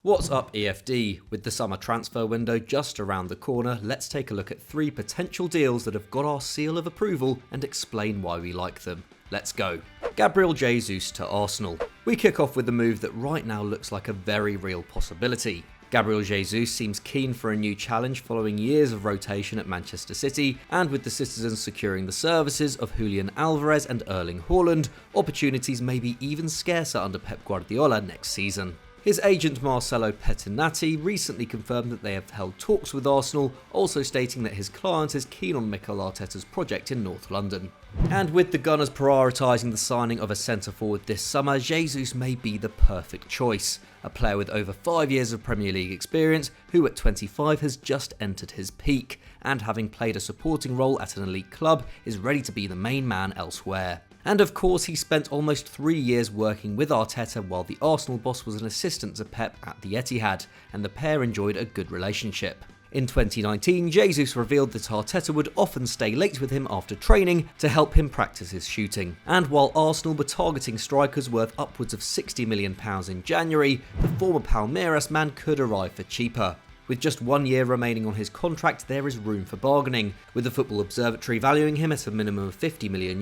What's up EFD? With the summer transfer window just around the corner, let's take a look at 3 potential deals that have got our seal of approval and explain why we like them. Let's go. Gabriel Jesus to Arsenal. We kick off with the move that right now looks like a very real possibility. Gabriel Jesus seems keen for a new challenge following years of rotation at Manchester City, and with the citizens securing the services of Julian Alvarez and Erling Haaland, opportunities may be even scarcer under Pep Guardiola next season. His agent Marcelo Pettinati recently confirmed that they have held talks with Arsenal, also stating that his client is keen on Mikel Arteta's project in North London. And with the Gunners prioritising the signing of a centre-forward this summer, Jesus may be the perfect choice. A player with over 5 years of Premier League experience, who at 25 has just entered his peak, and having played a supporting role at an elite club, is ready to be the main man elsewhere. And of course, he spent almost 3 years working with Arteta while the Arsenal boss was an assistant to Pep at the Etihad, and the pair enjoyed a good relationship. In 2019, Jesus revealed that Arteta would often stay late with him after training to help him practice his shooting. And while Arsenal were targeting strikers worth upwards of £60 million in January, the former Palmeiras man could arrive for cheaper. With just 1 year remaining on his contract, there is room for bargaining, with the Football Observatory valuing him at a minimum of €50 million,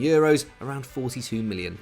around £42 million.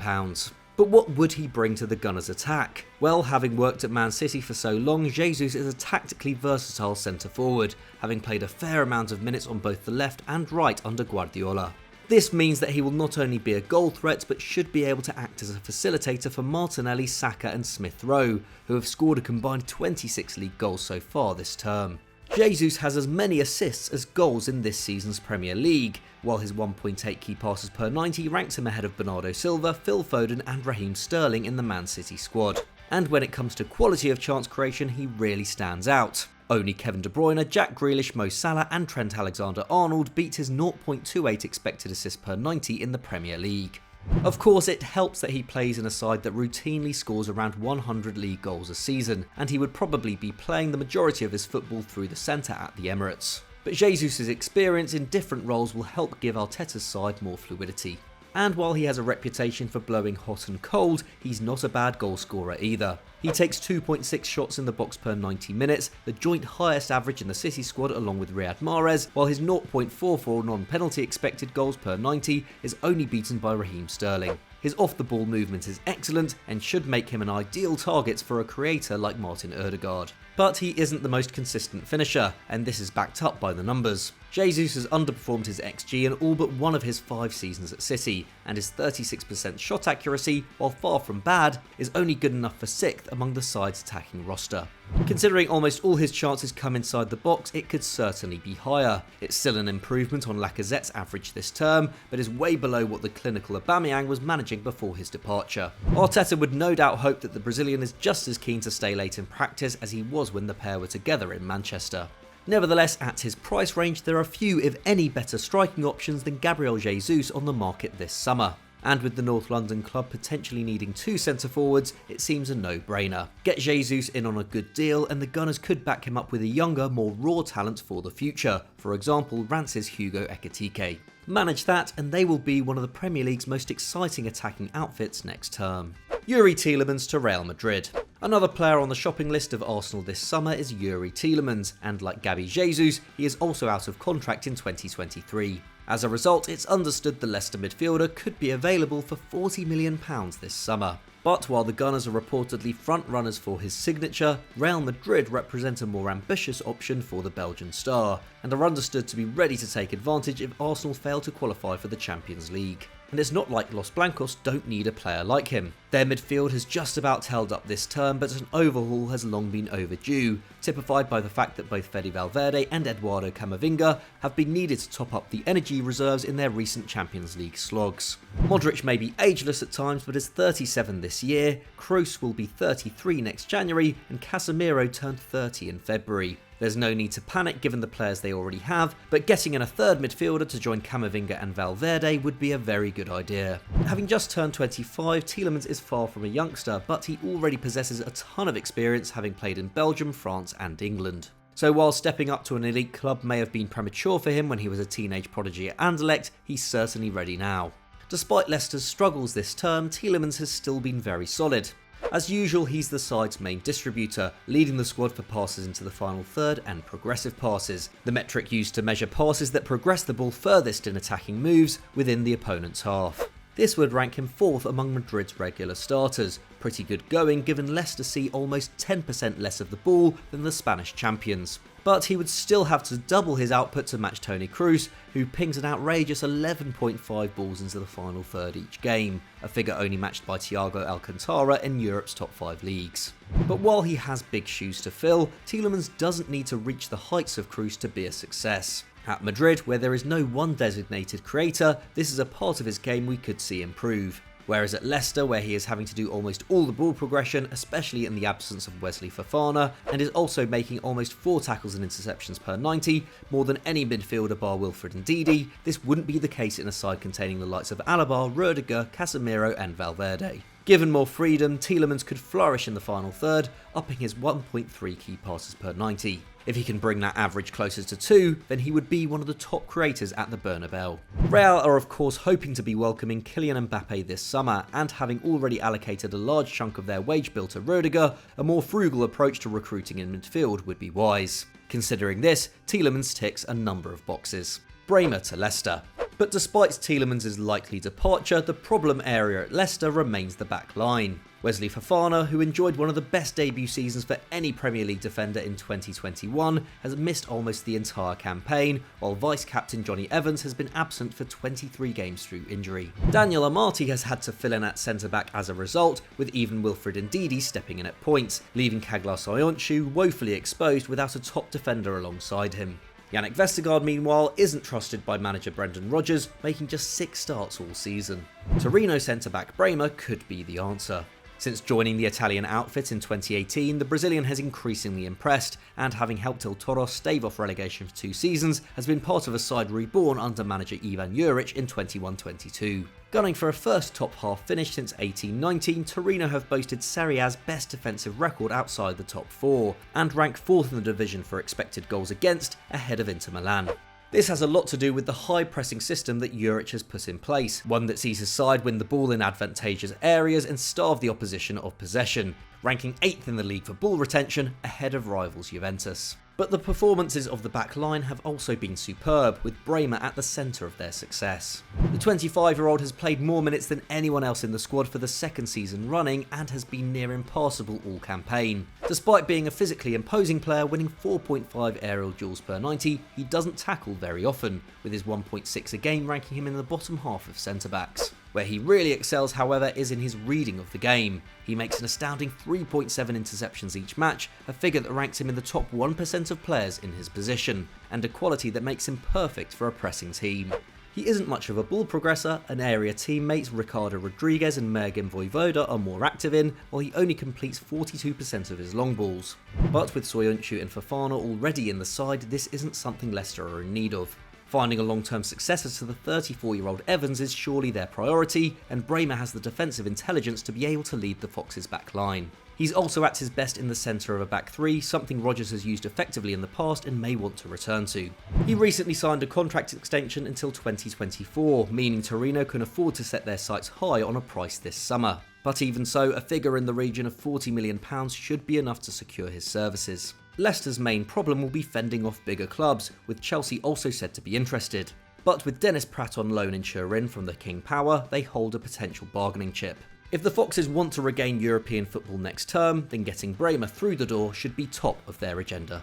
But what would he bring to the Gunners' attack? Well, having worked at Man City for so long, Jesus is a tactically versatile centre-forward, having played a fair amount of minutes on both the left and right under Guardiola. This means that he will not only be a goal threat, but should be able to act as a facilitator for Martinelli, Saka and Smith Rowe, who have scored a combined 26 league goals so far this term. Jesus has as many assists as goals in this season's Premier League, while his 1.8 key passes per 90 ranks him ahead of Bernardo Silva, Phil Foden and Raheem Sterling in the Man City squad. And when it comes to quality of chance creation, he really stands out. Only Kevin De Bruyne, Jack Grealish, Mo Salah and Trent Alexander-Arnold beat his 0.28 expected assists per 90 in the Premier League. Of course, it helps that he plays in a side that routinely scores around 100 league goals a season, and he would probably be playing the majority of his football through the centre at the Emirates. But Jesus' experience in different roles will help give Arteta's side more fluidity. And while he has a reputation for blowing hot and cold, he's not a bad goal scorer either. He takes 2.6 shots in the box per 90 minutes, the joint highest average in the City squad along with Riyad Mahrez, while his 0.44 non-penalty expected goals per 90 is only beaten by Raheem Sterling. His off-the-ball movement is excellent and should make him an ideal target for a creator like Martin Ødegaard. But he isn't the most consistent finisher, and this is backed up by the numbers. Jesus has underperformed his XG in all but one of his 5 seasons at City, and his 36% shot accuracy, while far from bad, is only good enough for 6th among the side's attacking roster. Considering almost all his chances come inside the box, it could certainly be higher. It's still an improvement on Lacazette's average this term, but is way below what the clinical Aubameyang was managing before his departure. Arteta would no doubt hope that the Brazilian is just as keen to stay late in practice as he was when the pair were together in Manchester. Nevertheless, at his price range, there are few, if any, better striking options than Gabriel Jesus on the market this summer. And with the North London club potentially needing 2 centre-forwards, it seems a no-brainer. Get Jesus in on a good deal and the Gunners could back him up with a younger, more raw talent for the future, for example Rance's Hugo Ekitike. Manage that and they will be one of the Premier League's most exciting attacking outfits next term. Youri Tielemans to Real Madrid. Another player on the shopping list of Arsenal this summer is Youri Tielemans, and like Gabi Jesus, he is also out of contract in 2023. As a result, it's understood the Leicester midfielder could be available for £40 million this summer. But while the Gunners are reportedly front-runners for his signature, Real Madrid represent a more ambitious option for the Belgian star, and are understood to be ready to take advantage if Arsenal fail to qualify for the Champions League. And it's not like Los Blancos don't need a player like him. Their midfield has just about held up this term, but an overhaul has long been overdue, typified by the fact that both Fede Valverde and Eduardo Camavinga have been needed to top up the energy reserves in their recent Champions League slogs. Modric may be ageless at times, but is 37 this year, Kroos will be 33 next January, and Casemiro turned 30 in February. There's no need to panic given the players they already have, but getting in a third midfielder to join Camavinga and Valverde would be a very good idea. Having just turned 25, Tielemans is far from a youngster, but he already possesses a ton of experience having played in Belgium, France and England. So while stepping up to an elite club may have been premature for him when he was a teenage prodigy at Anderlecht, he's certainly ready now. Despite Leicester's struggles this term, Tielemans has still been very solid. As usual, he's the side's main distributor, leading the squad for passes into the final third and progressive passes, the metric used to measure passes that progress the ball furthest in attacking moves within the opponent's half. This would rank him 4th among Madrid's regular starters, pretty good going given Leicester see almost 10% less of the ball than the Spanish champions. But he would still have to double his output to match Toni Kroos, who pings an outrageous 11.5 balls into the final third each game, a figure only matched by Thiago Alcantara in Europe's top 5 leagues. But while he has big shoes to fill, Tielemans doesn't need to reach the heights of Kroos to be a success. At Madrid, where there is no one designated creator, this is a part of his game we could see improve. Whereas at Leicester, where he is having to do almost all the ball progression, especially in the absence of Wesley Fofana, and is also making almost 4 tackles and interceptions per 90, more than any midfielder bar Wilfred Ndidi, this wouldn't be the case in a side containing the likes of Alaba, Rudiger, Casemiro and Valverde. Given more freedom, Tielemans could flourish in the final third, upping his 1.3 key passes per 90. If he can bring that average closer to 2, then he would be one of the top creators at the Bernabeu. Real are of course hoping to be welcoming Kylian Mbappe this summer, and having already allocated a large chunk of their wage bill to Rudiger, a more frugal approach to recruiting in midfield would be wise. Considering this, Tielemans ticks a number of boxes. Bremer to Leicester. But despite Tielemans' likely departure, the problem area at Leicester remains the back line. Wesley Fofana, who enjoyed one of the best debut seasons for any Premier League defender in 2021, has missed almost the entire campaign, while vice-captain Johnny Evans has been absent for 23 games through injury. Daniel Amati has had to fill in at centre-back as a result, with even Wilfred Ndidi stepping in at points, leaving Caglar Soyuncu woefully exposed without a top defender alongside him. Yannick Vestergaard, meanwhile, isn't trusted by manager Brendan Rodgers, making just 6 starts all season. Torino centre-back Bremer could be the answer. Since joining the Italian outfit in 2018, the Brazilian has increasingly impressed, and having helped El Toro stave off relegation for 2 seasons, has been part of a side reborn under manager Ivan Juric in 21-22. Gunning for a first top half finish since 18-19, Torino have boasted Serie A's best defensive record outside the top 4, and rank 4th in the division for expected goals against, ahead of Inter Milan. This has a lot to do with the high pressing system that Juric has put in place, one that sees his side win the ball in advantageous areas and starve the opposition of possession, ranking 8th in the league for ball retention, ahead of rivals Juventus. But the performances of the back line have also been superb, with Bremer at the centre of their success. The 25-year-old has played more minutes than anyone else in the squad for the 2nd season running, and has been near impassable all campaign. Despite being a physically imposing player, winning 4.5 aerial duels per 90, he doesn't tackle very often, with his 1.6 a game ranking him in the bottom half of centre-backs. Where he really excels, however, is in his reading of the game. He makes an astounding 3.7 interceptions each match, a figure that ranks him in the top 1% of players in his position, and a quality that makes him perfect for a pressing team. He isn't much of a ball progressor, an area teammates Ricardo Rodriguez and Mergin Voivoda are more active in, while he only completes 42% of his long balls. But with Soyuncu and Fofana already in the side, this isn't something Leicester are in need of. Finding a long-term successor to the 34-year-old Evans is surely their priority, and Bremer has the defensive intelligence to be able to lead the Foxes' back line. He's also at his best in the centre of a back 3, something Rodgers has used effectively in the past and may want to return to. He recently signed a contract extension until 2024, meaning Torino can afford to set their sights high on a price this summer. But even so, a figure in the region of £40 million should be enough to secure his services. Leicester's main problem will be fending off bigger clubs, with Chelsea also said to be interested. But with Dennis Pratt on loan in Turin from the King Power, they hold a potential bargaining chip. If the Foxes want to regain European football next term, then getting Bremer through the door should be top of their agenda.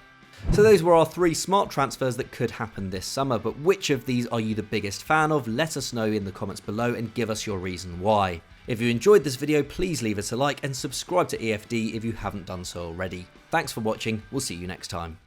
So those were our 3 smart transfers that could happen this summer, but which of these are you the biggest fan of? Let us know in the comments below and give us your reason why. If you enjoyed this video, please leave us a like and subscribe to EFD if you haven't done so already. Thanks for watching, we'll see you next time.